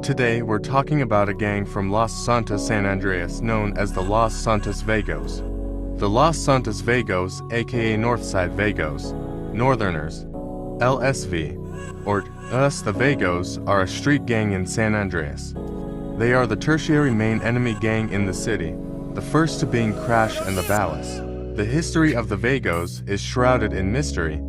Today we're talking about a gang from Los Santos, San Andreas, known as the Los Santos Vagos. The Los Santos Vagos, a.k.a. Northside Vagos, Northerners, LSV, or us the Vagos, are a street gang in San Andreas. They are the tertiary main enemy gang in the city, the first to being C.R.A.S.H and the Ballas. The history of the Vagos is shrouded in mystery,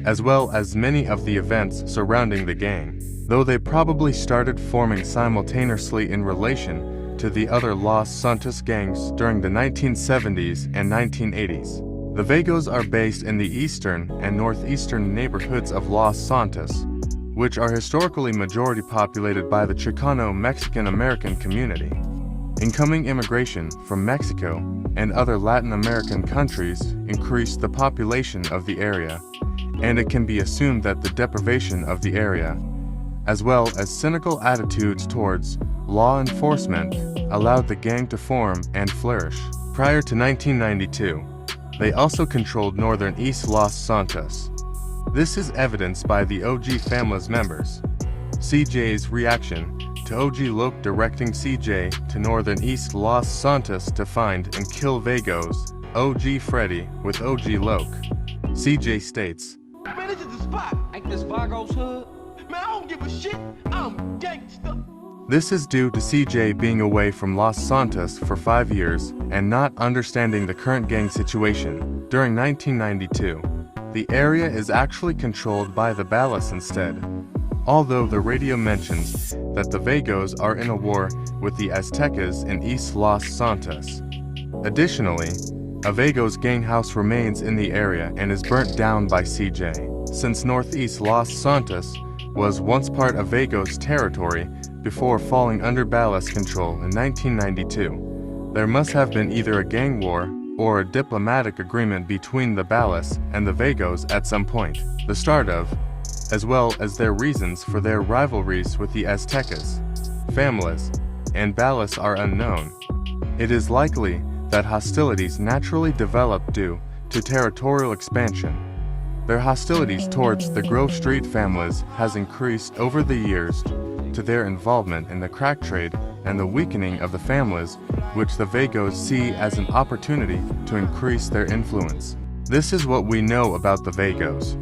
as well as many of the events surrounding the gang, though they probably started forming simultaneously in relation to the other Los Santos gangs during the 1970s and 1980s. The Vagos are based in the eastern and northeastern neighborhoods of Los Santos, which are historically majority populated by the Chicano Mexican-American community. Incoming immigration from Mexico and other Latin American countries increased the population of the area, and it can be assumed that the deprivation of the area, as well as cynical attitudes towards law enforcement, allowed the gang to form and flourish. Prior to 1992, they also controlled northern East Los Santos. This is evidenced by the OG family's members. CJ's reaction to OG Loke directing CJ to northern East Los Santos to find and kill Vagos, OG Freddy with OG Loke. CJ states, "Man, this is the spot. Ain't this Vagos hood? Man, I don't give a shit. I'm gangsta." This is due to CJ being away from Los Santos for 5 years and not understanding the current gang situation. During 1992, the area is actually controlled by the Ballas instead, although the radio mentions that the Vagos are in a war with the Aztecas in East Los Santos. Additionally, a Vagos gang house remains in the area and is burnt down by CJ. Since northeast Los Santos was once part of Vagos territory before falling under Ballas control in 1992, there must have been either a gang war or a diplomatic agreement between the Ballas and the Vagos at some point, the start of, as well as their reasons for their rivalries with the Aztecas, families, and Ballas are unknown. It is likely that hostilities naturally developed due to territorial expansion. Their hostilities towards the Grove Street families has increased over the years to their involvement in the crack trade and the weakening of the families, which the Vagos see as an opportunity to increase their influence. This is what we know about the Vagos.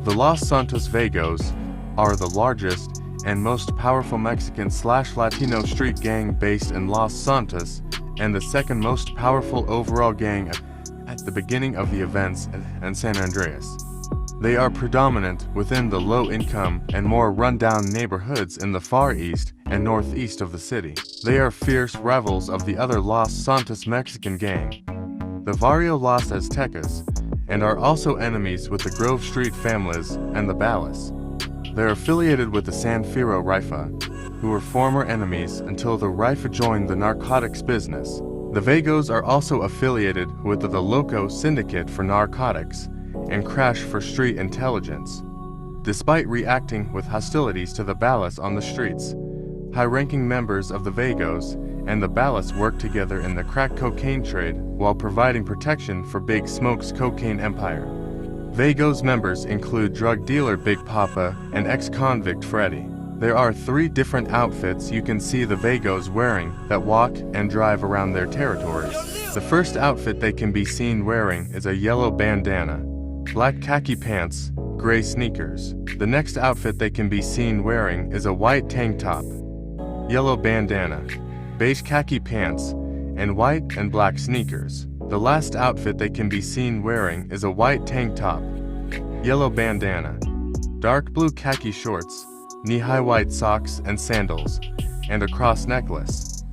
The Los Santos Vagos are the largest and most powerful Mexican/Latino street gang based in Los Santos, and the second most powerful overall gang at the beginning of the events in San Andreas. They are predominant within the low-income and more run-down neighborhoods in the far east and northeast of the city. They are fierce rivals of the other Los Santos Mexican gang, the Barrio Los Aztecas, and are also enemies with the Grove Street families and the Ballas. They're affiliated with the San Fierro Rifa, who were former enemies until the Rifa joined the narcotics business. The Vagos are also affiliated with the Loco Syndicate for narcotics and C.R.A.S.H for street intelligence. Despite reacting with hostilities to the Ballas on the streets, high-ranking members of the Vagos and the Ballas work together in the crack cocaine trade while providing protection for Big Smoke's cocaine empire. Vagos members include drug dealer Big Papa and ex-convict Freddy. There are 3 different outfits you can see the Vagos wearing that walk and drive around their territories. The first outfit they can be seen wearing is a yellow bandana, black khaki pants, gray sneakers. The next outfit they can be seen wearing is a white tank top, yellow bandana, beige khaki pants, and white and black sneakers. The last outfit they can be seen wearing is a white tank top, yellow bandana, dark blue khaki shorts, knee-high white socks and sandals, and a cross necklace.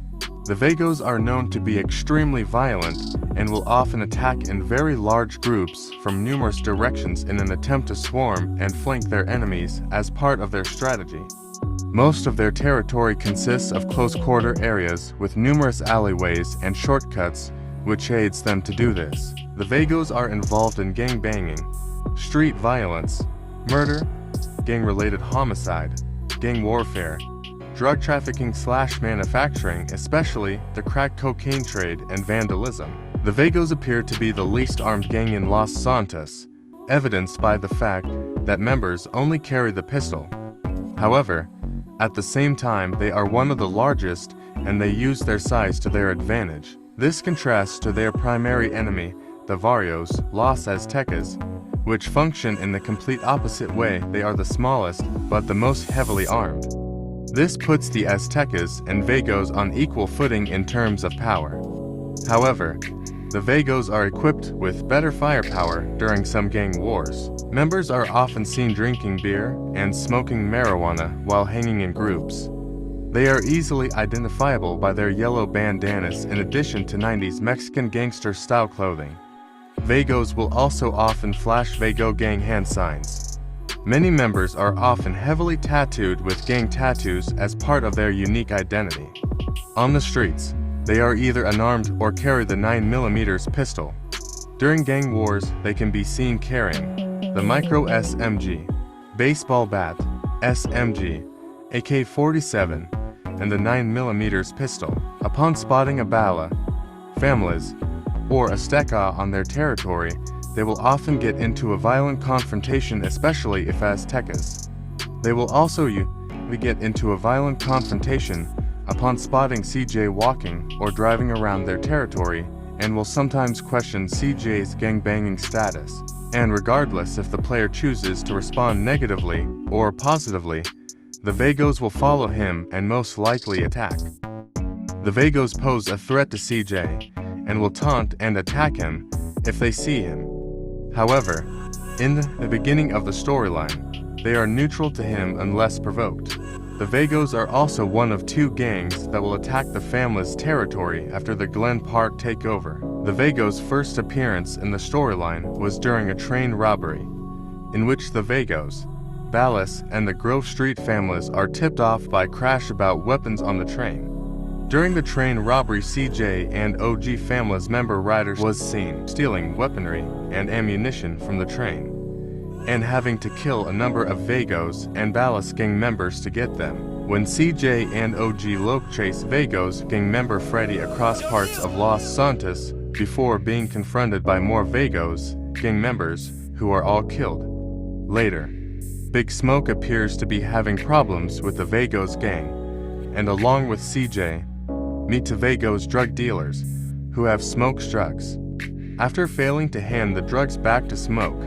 The Vagos are known to be extremely violent and will often attack in very large groups from numerous directions in an attempt to swarm and flank their enemies as part of their strategy. Most of their territory consists of close-quarter areas with numerous alleyways and shortcuts, which aids them to do this. The Vagos are involved in gang banging, street violence, murder, gang-related homicide, gang warfare, drug trafficking/manufacturing, especially the crack cocaine trade, and vandalism. The Vagos appear to be the least armed gang in Los Santos, evidenced by the fact that members only carry the pistol. However, At the same time, they are one of the largest, and they use their size to their advantage. This contrasts to their primary enemy, the Vagos, Los Aztecas, which function in the complete opposite way. They are the smallest, but the most heavily armed. This puts the Aztecas and Vagos on equal footing in terms of power. However, the Vagos are equipped with better firepower during some gang wars. Members are often seen drinking beer and smoking marijuana while hanging in groups. They are easily identifiable by their yellow bandanas in addition to 90s Mexican gangster-style clothing. Vagos will also often flash Vago gang hand signs. Many members are often heavily tattooed with gang tattoos as part of their unique identity. On the streets, they are either unarmed or carry the 9mm pistol. During gang wars, they can be seen carrying the micro SMG, baseball bat, SMG, AK-47, and the 9mm pistol. Upon spotting a Balla, families, or a Azteca on their territory, they will often get into a violent confrontation, especially if Aztecas. They will also get into a violent confrontation upon spotting CJ walking or driving around their territory, and will sometimes question CJ's gangbanging status. And regardless if the player chooses to respond negatively or positively, the Vagos will follow him and most likely attack. The Vagos pose a threat to CJ and will taunt and attack him if they see him. However, in the beginning of the storyline, they are neutral to him unless provoked. The Vagos are also one of two gangs that will attack the family's territory after the Glen Park takeover. The Vagos' first appearance in the storyline was during a train robbery, in which the Vagos, Ballas, and the Grove Street families are tipped off by C.R.A.S.H about weapons on the train. During the train robbery, CJ and OG family's member Riders was seen stealing weaponry and ammunition from the train, and having to kill a number of Vagos and Ballas gang members to get them. When CJ and OG Loke chase Vagos gang member Freddy across parts of Los Santos before being confronted by more Vagos gang members, who are all killed. Later, Big Smoke appears to be having problems with the Vagos gang, and along with CJ, meet the Vagos drug dealers, who have Smoke's drugs. After failing to hand the drugs back to Smoke,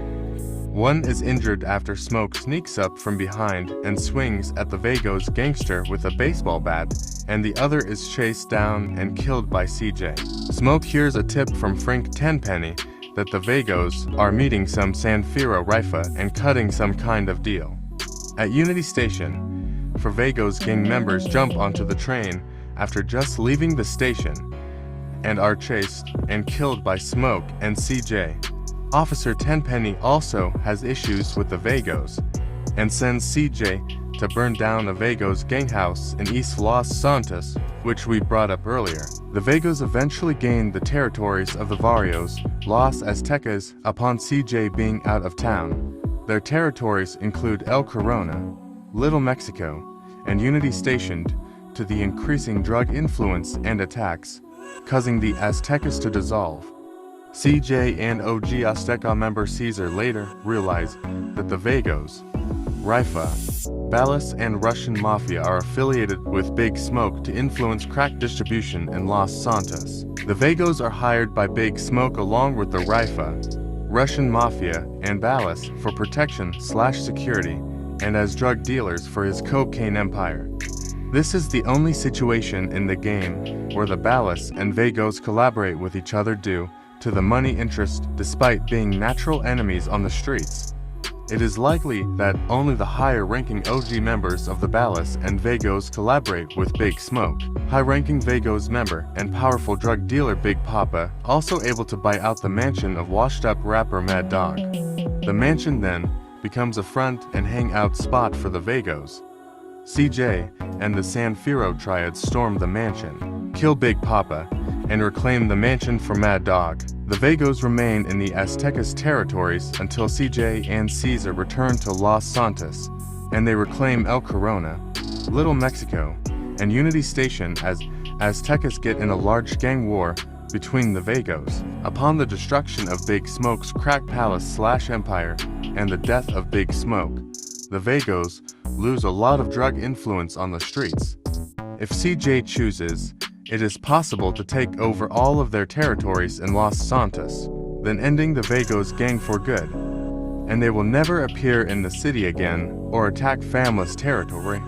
one is injured after Smoke sneaks up from behind and swings at the Vagos gangster with a baseball bat, and the other is chased down and killed by CJ. Smoke hears a tip from Frank Tenpenny that the Vagos are meeting some Sanfiro Rifa and cutting some kind of deal. At Unity Station, for Vagos gang members jump onto the train after just leaving the station, and are chased and killed by Smoke and CJ. Officer Tenpenny also has issues with the Vagos, and sends CJ to burn down a Vagos gang house in East Los Santos, which we brought up earlier. The Vagos eventually gained the territories of the Vagos, Los Aztecas, upon CJ being out of town. Their territories include El Corona, Little Mexico, and Unity stationed to the increasing drug influence and attacks, causing the Aztecas to dissolve. CJ and OG Azteca member Caesar later realized that the Vagos, Rifa, Ballas, and Russian Mafia are affiliated with Big Smoke to influence crack distribution in Los Santos. The Vagos are hired by Big Smoke along with the Rifa, Russian Mafia, and Ballas for protection/security and as drug dealers for his cocaine empire. This is the only situation in the game where the Ballas and Vagos collaborate with each other due to the money interest despite being natural enemies on the streets. It is likely that only the higher-ranking OG members of the Ballas and Vagos collaborate with Big Smoke. High-ranking Vagos member and powerful drug dealer Big Papa also able to buy out the mansion of washed-up rapper Mad Dog. The mansion then becomes a front and hangout spot for the Vagos. CJ and the Sanfiro triad storm the mansion, kill Big Papa, and reclaim the mansion for Mad Dog. The Vagos remain in the Aztecas territories until CJ and Caesar return to Los Santos, and they reclaim El Corona, Little Mexico, and Unity Station as Aztecas get in a large gang war between the Vagos. Upon the destruction of Big Smoke's crack palace/empire and the death of Big Smoke, the Vagos lose a lot of drug influence on the streets. If CJ chooses, it is possible to take over all of their territories in Los Santos, then ending the Vagos gang for good. And they will never appear in the city again or attack famous territory.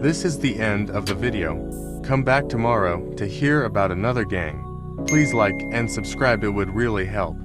This is the end of the video. Come back tomorrow to hear about another gang. Please like and subscribe, it would really help.